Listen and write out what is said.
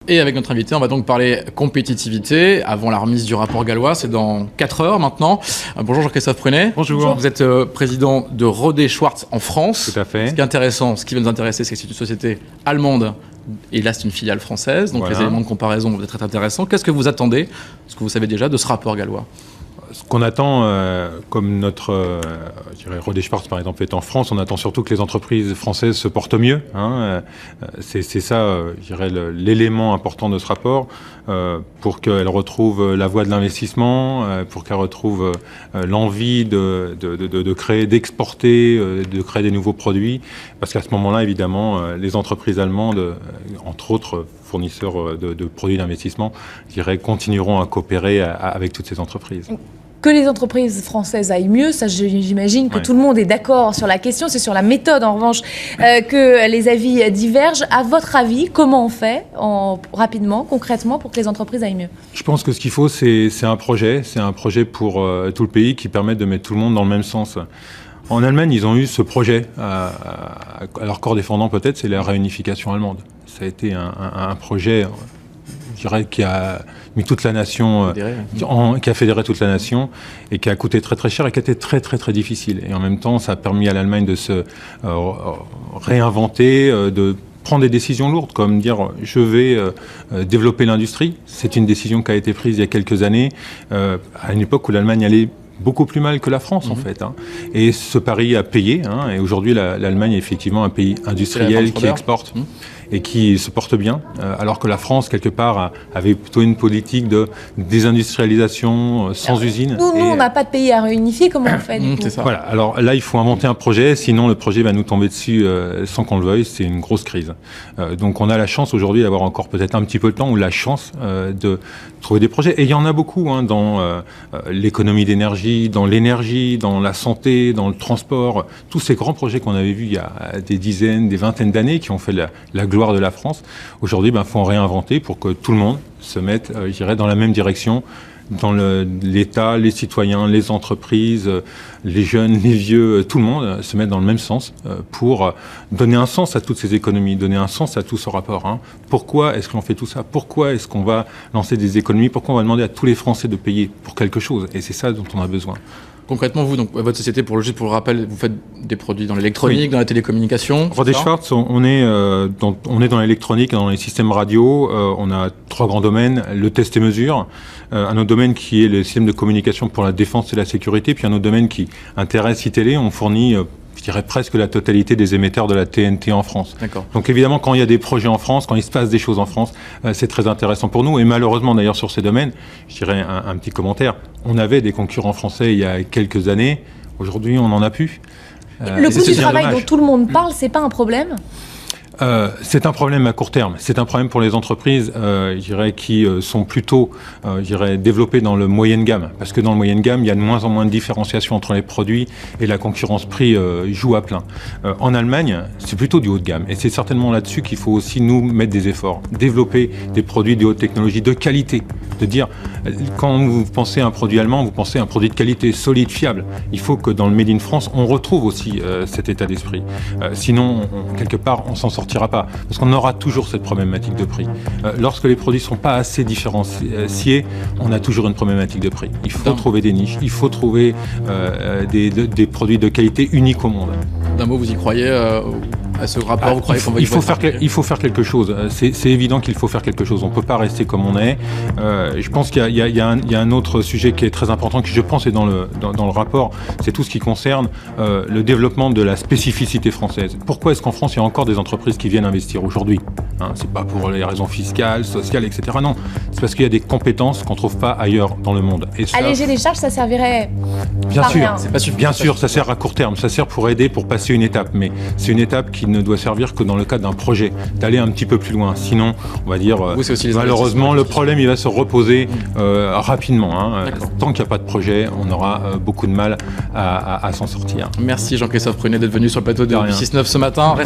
Et avec notre invité, on va donc parler compétitivité avant la remise du rapport Gallois. C'est dans 4 heures maintenant. Bonjour Jean-Christophe Prunet. Bonjour. Vous êt président de Rohde & Schwarz en France. Tout à fait. Ce qui est intéressant, ce qui va nous intéresser, c'est que c'est une société allemande. Et là, c'est une filiale française. Donc les éléments de comparaison vont être très intéressants. Qu'est-ce que vous attendez, ce que vous savez déjà, de ce rapport Gallois ? Ce qu'on attend, comme notre Rohde & Schwarz par exemple est en France, on attend surtout que les entreprises françaises se portent mieux. C'est ça, je dirais, l'élément important de ce rapport, pour qu'elles retrouvent la voie de l'investissement, pour qu'elles retrouvent l'envie de créer, d'exporter, de créer des nouveaux produits. Parce qu'à ce moment-là, évidemment, les entreprises allemandes, entre autres fournisseurs de produits d'investissement, je dirais, continueront à coopérer avec toutes ces entreprises. Que les entreprises françaises aillent mieux, ça j'imagine que tout le monde est d'accord sur la question. C'est sur la méthode en revanche que les avis divergent. À votre avis, comment on fait rapidement, concrètement, pour que les entreprises aillent mieux ? Je pense que ce qu'il faut, c'est un projet pour tout le pays qui permette de mettre tout le monde dans le même sens. En Allemagne, ils ont eu ce projet, à leur corps défendant peut-être, c'est la réunification allemande. Ça a été un projet, je dirais, qui a mis toute la nation, qui a fédéré toute la nation et qui a coûté très très cher et qui a été très très très difficile. Et en même temps, ça a permis à l'Allemagne de se réinventer, de prendre des décisions lourdes, comme dire je vais développer l'industrie. C'est une décision qui a été prise il y a quelques années, à une époque où l'Allemagne allait beaucoup plus mal que la France en fait. Et ce pari a payé. Et aujourd'hui, l'Allemagne est effectivement un pays industriel qui exporte et qui se porte bien, alors que la France, quelque part, avait plutôt une politique de désindustrialisation sans usine. Nous, on n'a pas de pays à réunifier, comment on fait du coup ? Voilà, alors là, il faut inventer un projet, sinon le projet va nous tomber dessus sans qu'on le veuille, c'est une grosse crise. Donc on a la chance aujourd'hui d'avoir encore peut-être un petit peu de temps, ou la chance de trouver des projets. Et il y en a beaucoup dans l'économie d'énergie, dans l'énergie, dans la santé, dans le transport. Tous ces grands projets qu'on avait vus il y a des dizaines, des vingtaines d'années, qui ont fait la gloire de la France. Aujourd'hui, il faut en réinventer pour que tout le monde se mette, je dirais, dans la même direction, dans l'État, les citoyens, les entreprises, les jeunes, les vieux, tout le monde se mettent dans le même sens pour donner un sens à toutes ces économies, donner un sens à tout ce rapport. Pourquoi est-ce qu'on fait tout ça ? Pourquoi est-ce qu'on va lancer des économies ? Pourquoi on va demander à tous les Français de payer pour quelque chose ? Et c'est ça dont on a besoin. Concrètement, vous, donc, votre société, juste pour le rappel, vous faites des produits dans l'électronique, dans la télécommunication. Rohde & Schwarz, on est dans l'électronique, dans les systèmes radio. On a 3 grands domaines. Le test et mesure, un autre domaine qui est le système de communication pour la défense et la sécurité, puis un autre domaine qui intéresse iTélé. On fournit, je dirais, presque la totalité des émetteurs de la TNT en France. D'accord. Donc évidemment, quand il y a des projets en France, quand il se passe des choses en France, c'est très intéressant pour nous. Et malheureusement, d'ailleurs, sur ces domaines, je dirais un petit commentaire, on avait des concurrents français il y a quelques années. Aujourd'hui, on n'en a plus. Le coût du travail dont tout le monde parle, c'est pas un problème ? C'est un problème à court terme. C'est un problème pour les entreprises, je dirais, qui sont plutôt, je dirais, développées dans le moyenne gamme. Parce que dans le moyenne gamme, il y a de moins en moins de différenciation entre les produits et la concurrence prix joue à plein. En Allemagne, c'est plutôt du haut de gamme. Et c'est certainement là-dessus qu'il faut aussi nous mettre des efforts. Développer des produits de haute technologie, de qualité. De dire, quand vous pensez à un produit allemand, vous pensez à un produit de qualité, solide, fiable. Il faut que dans le Made in France, on retrouve aussi cet état d'esprit. Sinon, quelque part, on s'en sortira pas. Parce qu'on aura toujours cette problématique de prix. Lorsque les produits ne sont pas assez différenciés, on a toujours une problématique de prix. Il faut trouver des niches, il faut trouver des produits de qualité uniques au monde. D'un mot, vous y croyez à ce rapport, vous croyez qu'on va il faut faire quelque chose. C'est évident qu'il faut faire quelque chose. On ne peut pas rester comme on est. Je pense qu'il y a un autre sujet qui est très important, qui je pense est dans le rapport, c'est tout ce qui concerne le développement de la spécificité française. Pourquoi est-ce qu'en France, il y a encore des entreprises qui viennent investir aujourd'hui ? C'est pas pour les raisons fiscales, sociales, etc. Non, c'est parce qu'il y a des compétences qu'on ne trouve pas ailleurs dans le monde. Et ça, alléger les charges, ça servirait bien pas sûr, rien. C'est pas suffisant. Bien sûr, ça sert à court terme, ça sert pour aider, pour passer une étape, mais c'est une étape qui ne doit servir que dans le cadre d'un projet, d'aller un petit peu plus loin. Sinon, on va dire, malheureusement, le problème, il va se reposer rapidement. Tant qu'il n'y a pas de projet, on aura beaucoup de mal à s'en sortir. Merci Jean-Christophe Prunet d'être venu sur le plateau de 6-9 ce matin.